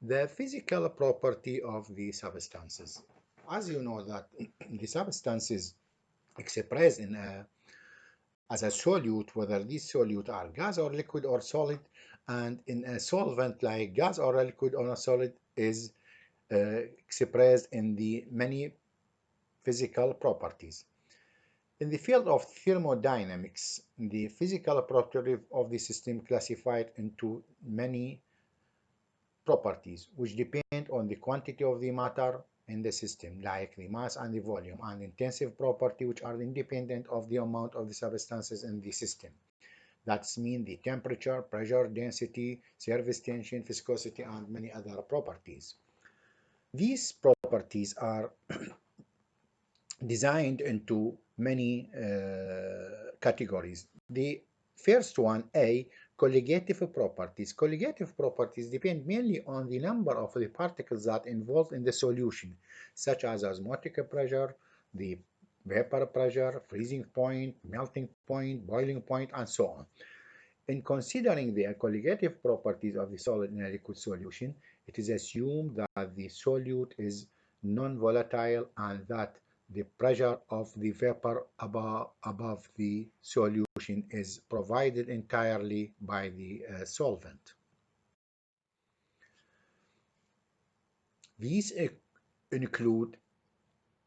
The physical property of the substances. As you know that the substances expressed as a solute, whether these solute are gas or liquid or solid, and in a solvent like gas or a liquid or a solid is expressed in the many physical properties. In the field of thermodynamics, the physical property of the system classified into many properties which depend on the quantity of the matter in the system, like the mass and the volume, and intensive property which are independent of the amount of the substances in the system. That's mean the temperature, pressure, density, surface tension, viscosity, and many other properties. These properties are designed into many categories. The first one, A, colligative properties. Colligative properties depend mainly on the number of the particles that involved in the solution, such as osmotic pressure, the vapor pressure, freezing point, melting point, boiling point, and so on. In considering the colligative properties of the solid in a liquid solution, it is assumed that the solute is non-volatile and that the pressure of the vapor above the solution is provided entirely by the solvent. These include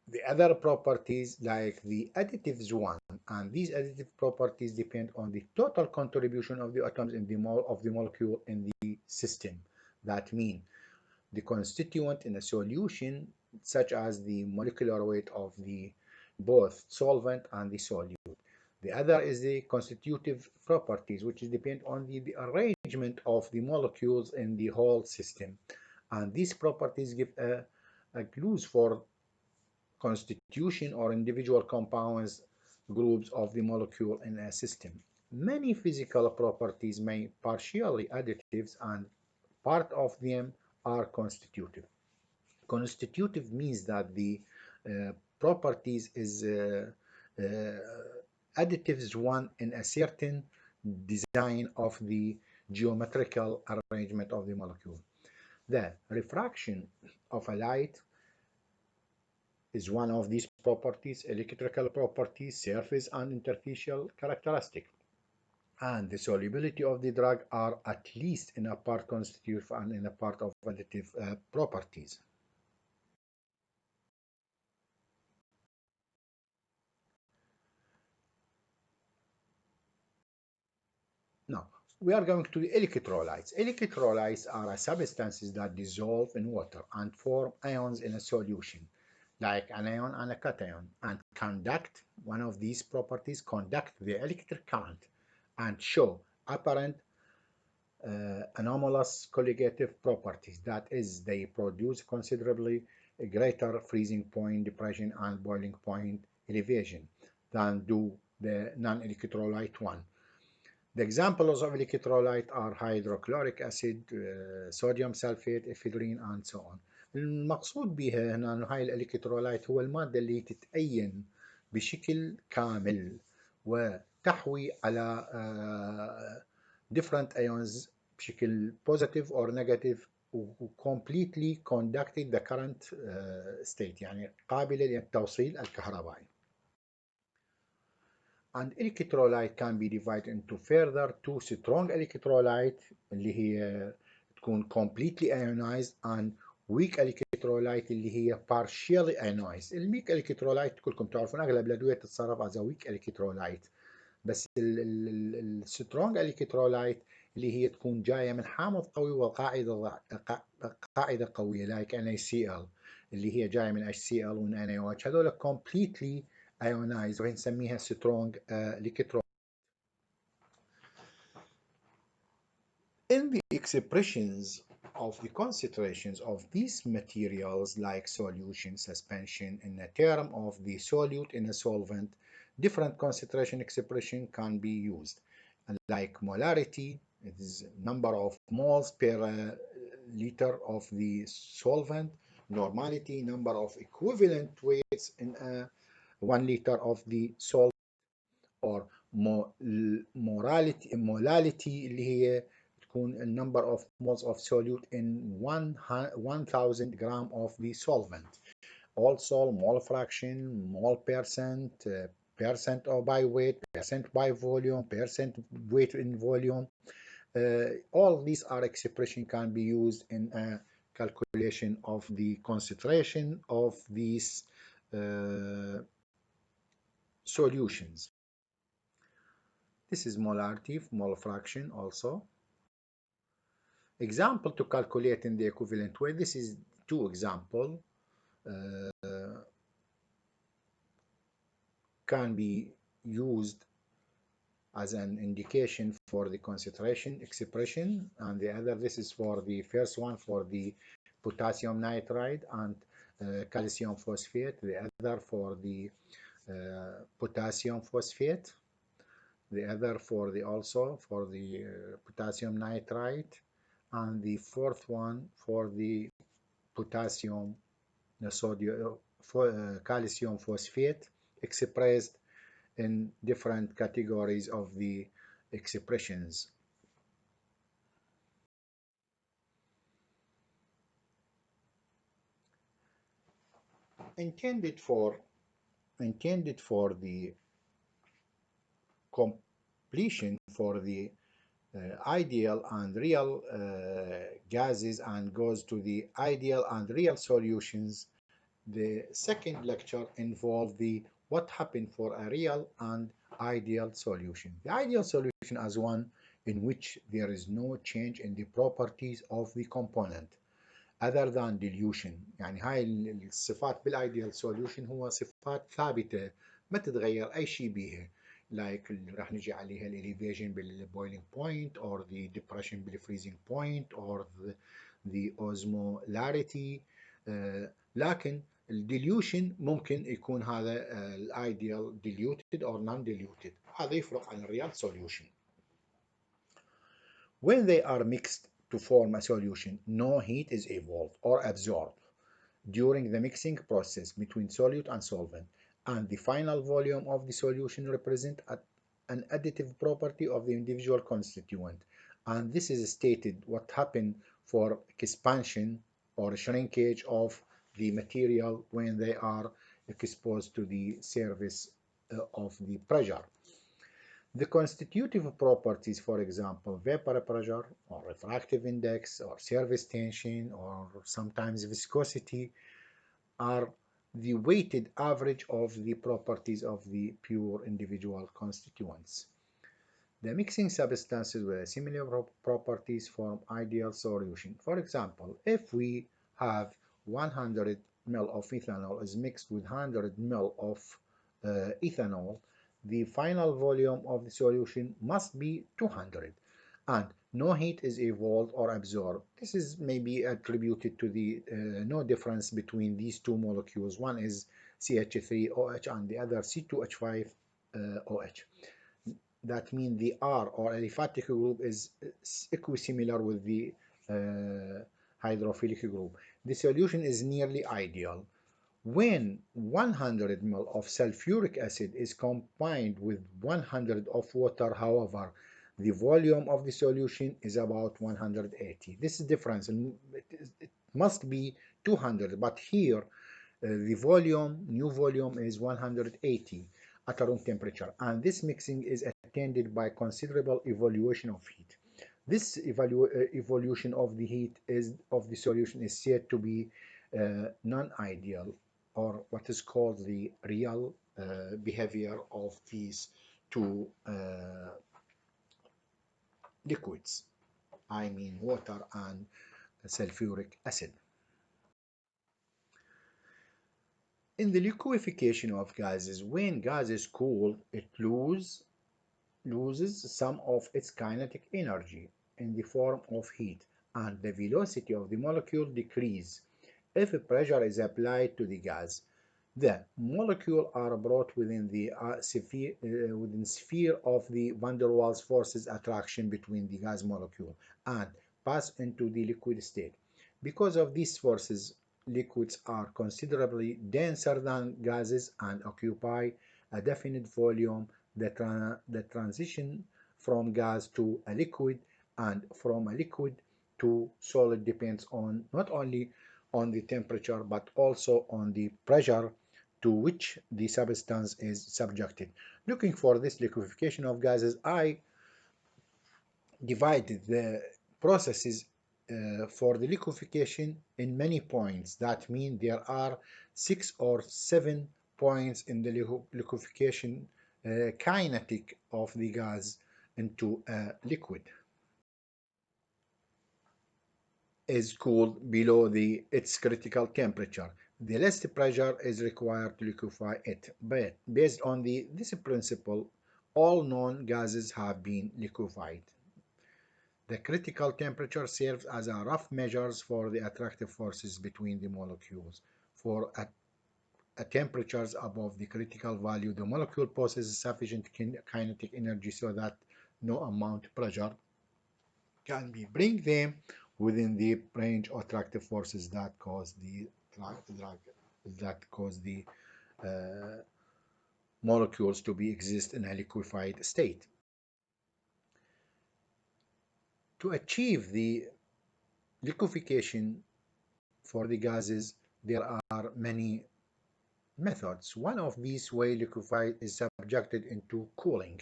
the other properties like the additives one, and these additive properties depend on the total contribution of the atoms in the of the molecule in the system. That means the constituent in a solution, such as the molecular weight of the both solvent and the solute. The other is the constitutive properties, which depend on the arrangement of the molecules in the whole system. And these properties give a clues for constitution or individual compounds groups of the molecule in a system. Many physical properties may partially additives and part of them are constitutive. Constitutive means that the properties is additives one in a certain design of the geometrical arrangement of the molecule. The refraction of a light is one of these properties, electrical properties, surface and interfacial characteristic. And the solubility of the drug are at least in a part constitutive and in a part of additive properties. Now, we are going to the electrolytes. Electrolytes are substances that dissolve in water and form ions in a solution, like an ion and a cation, and conduct, one of these properties, conduct the electric current and show apparent anomalous colligative properties. That is, they produce considerably greater freezing point, depression, and boiling point elevation than do the non-electrolyte one. The examples of electrolyte are hydrochloric acid, صوديوم sulfate, ephedrine, and so on. المقصود بها هنا أنه هاي الإلكترولايت هو المادة اللي تتأين بشكل كامل وتحوي على different ions بشكل positive or negative و completely conducted the current state، يعني قابلة للتوصيل الكهربائي. And electrolyte can be divided into further two strong electrolyte اللي هي تكون completely ionized and weak electrolyte اللي هي partially ionized. الweak electrolyte كلكم تعرفون أغلب الأدوية تتصرف as a weak electrolyte، بس السترونج electrolyte اللي هي تكون جاية من حامض قوي وقاعدة قوية like NaCl اللي هي جاية من HCl و NaOH، هذول completely ionized وبنسميها strong electrolyte. In the expressions of the concentrations of these materials like solution, suspension, in a term of the solute in a solvent, different concentration expression can be used, like molarity, it is number of moles per liter of the solvent, normality, number of equivalent weights in 1 liter of the solvent, or molality اللي هي a number of moles of solute in 1000 gram of the solvent. Also, mole fraction, mole percent, percent or by weight, percent by volume, percent weight in volume. All these are expression can be used in a calculation of the concentration of these solutions. This is molarity, mole fraction also. Example to calculate in the equivalent way. This is two example. Can be used as an indication for the concentration expression, and the other, this is for the first one for the potassium nitride and calcium phosphate, the other for the potassium phosphate, the other for the also for the potassium nitride, and the fourth one for the potassium sodium calcium phosphate, expressed in different categories of the expressions. Intended for the completion for the ideal and real gases, and goes to the ideal and real solutions. The second lecture involved the what happened for a real and ideal solution. The ideal solution as one in which there is no change in the properties of the component other than dilution. يعني هاي الصفات بالايديال solution هو صفات ثابتة ما تتغير أي شيء بيها. like راح نجي عليها elevation boiling point, or the depression freezing point, or the osmolarity. لكن الديليوشن ممكن يكون هذا الايديال diluted or non diluted. هذا يفرق عن الريال solution. When they are mixed to form a solution, no heat is evolved or absorbed during the mixing process between solute and solvent, and the final volume of the solution represents an additive property of the individual constituent. And this is stated what happened for expansion or shrinkage of the material when they are exposed to the surface of the pressure. The constitutive properties, for example, vapor pressure or refractive index or surface tension or sometimes viscosity, are the weighted average of the properties of the pure individual constituents. The mixing substances with similar properties form ideal solution. For example, if we have 100 ml of ethanol is mixed with 100 ml of ethanol, the final volume of the solution must be 200, and no heat is evolved or absorbed. This is maybe attributed to the no difference between these two molecules. One is CH3OH and the other C2H5OH. That means the R or aliphatic group is equisimilar with the hydrophilic group. The solution is nearly ideal. When 100 ml of sulfuric acid is combined with 100 of water, however, the volume of the solution is about 180. This is difference. It must be 200, but here the new volume is 180 at room temperature, and this mixing is attended by considerable evaluation of heat. This evolution of the heat of the solution is said to be non-ideal, or what is called the real behavior of these two liquids. I mean water and sulfuric acid. In the liquefaction of gases, when gases cool, it loses some of its kinetic energy in the form of heat, and the velocity of the molecule decreases. If pressure is applied to the gas, the molecules are brought within the sphere of the van der Waals forces attraction between the gas molecule and pass into the liquid state. Because of these forces, liquids are considerably denser than gases and occupy a definite volume. The transition from gas to a liquid and from a liquid to solid depends on not only on the temperature but also on the pressure to which the substance is subjected. Looking for this liquefaction of gases, I divided the processes for the liquefaction in many points. That means there are 6 or 7 points in the liquefaction kinetic of the gas into a liquid is cooled below its critical temperature. The less pressure is required to liquefy it. But based on this principle, all known gases have been liquefied. The critical temperature serves as a rough measure for the attractive forces between the molecules. For at temperatures above the critical value, the molecule possesses sufficient kinetic energy so that no amount of pressure can be bring them within the range of attractive forces that cause the uh, molecules to be exist in a liquefied state. To achieve the liquefaction for the gases, there are many methods. One of these way liquefied is subjected into cooling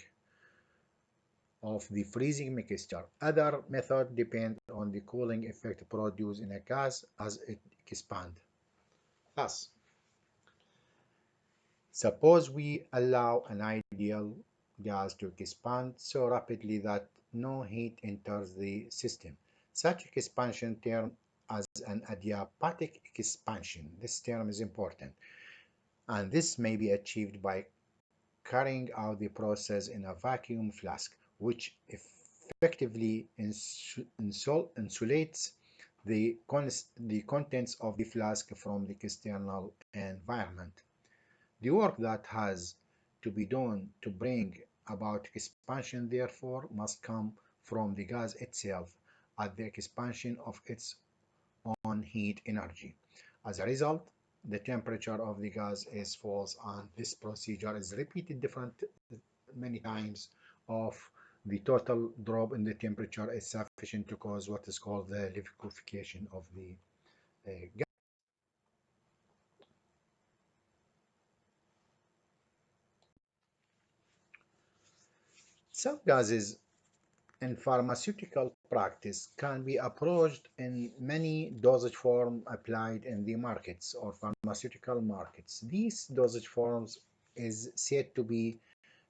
of the freezing mixture. Other methods depend on the cooling effect produced in a gas as it expands. Thus, suppose we allow an ideal gas to expand so rapidly that no heat enters the system. Such expansion termed as an adiabatic expansion. This term is important, and this may be achieved by carrying out the process in a vacuum flask, which effectively insulates the contents of the flask from the external environment. The work that has to be done to bring about expansion, therefore, must come from the gas itself at the expansion of its own heat energy. As a result, the temperature of the gas is falls, and this procedure is repeated many times of the total drop in the temperature is sufficient to cause what is called the liquefaction of the gas. Some gases in pharmaceutical practice can be approached in many dosage forms applied in the markets or pharmaceutical markets. These dosage forms is said to be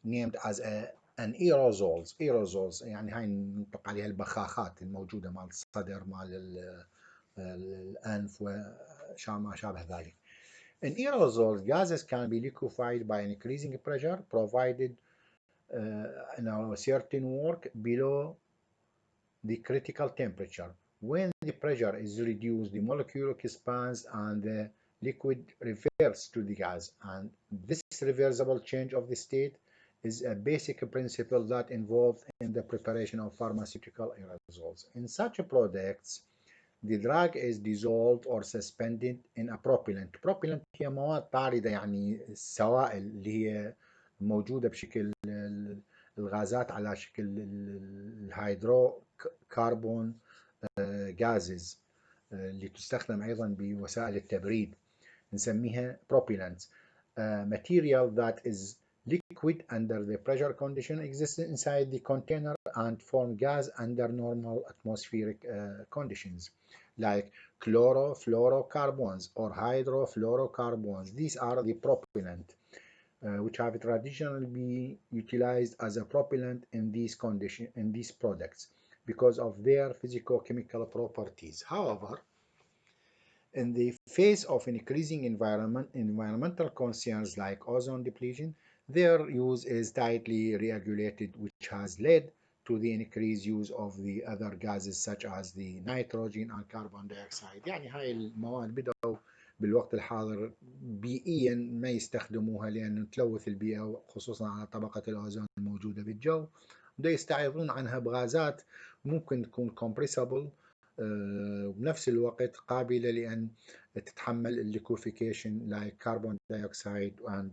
named as an aerosols يعني هاي نطلق عليها البخاخات الموجودة مال الصدر مال الأنف وما شابه ذلك. In aerosols, gases can be liquefied by increasing pressure provided in a certain work below the critical temperature. When the pressure is reduced, the molecule expands and the liquid reverts to the gas. And this reversible change of the state is a basic principle that involved in the preparation of pharmaceutical aerosols. In such products, the drug is dissolved or suspended in a propellant. Propellant هي مواد طاردة يعني السوائل اللي هي موجودة بشكل الغازات على شكل الهيدرو كربون غازز اللي تستخدم أيضا بوسائل التبريد نسميها propellants. Material that is liquid under the pressure condition exists inside the container and form gas under normal atmospheric conditions like chlorofluorocarbons or hydrofluorocarbons. These are the propellant which have traditionally been utilized as a propellant in these products because of their physicochemical properties. However, in the face of increasing environmental concerns like ozone depletion, their use is tightly regulated, which has led to the increased use of the other gases such as the nitrogen and carbon dioxide. يعني هاي المواد بدأوا بالوقت الحاضر بيئيا ما يستخدموها لأن تلوث البيئة خصوصا على طبقة الأوزون الموجودة بالجو. بده يستعيضون عنها بغازات ممكن تكون compressible وبنفس الوقت قابلة لأن تتحمل الليكوفيكيشن like carbon dioxide and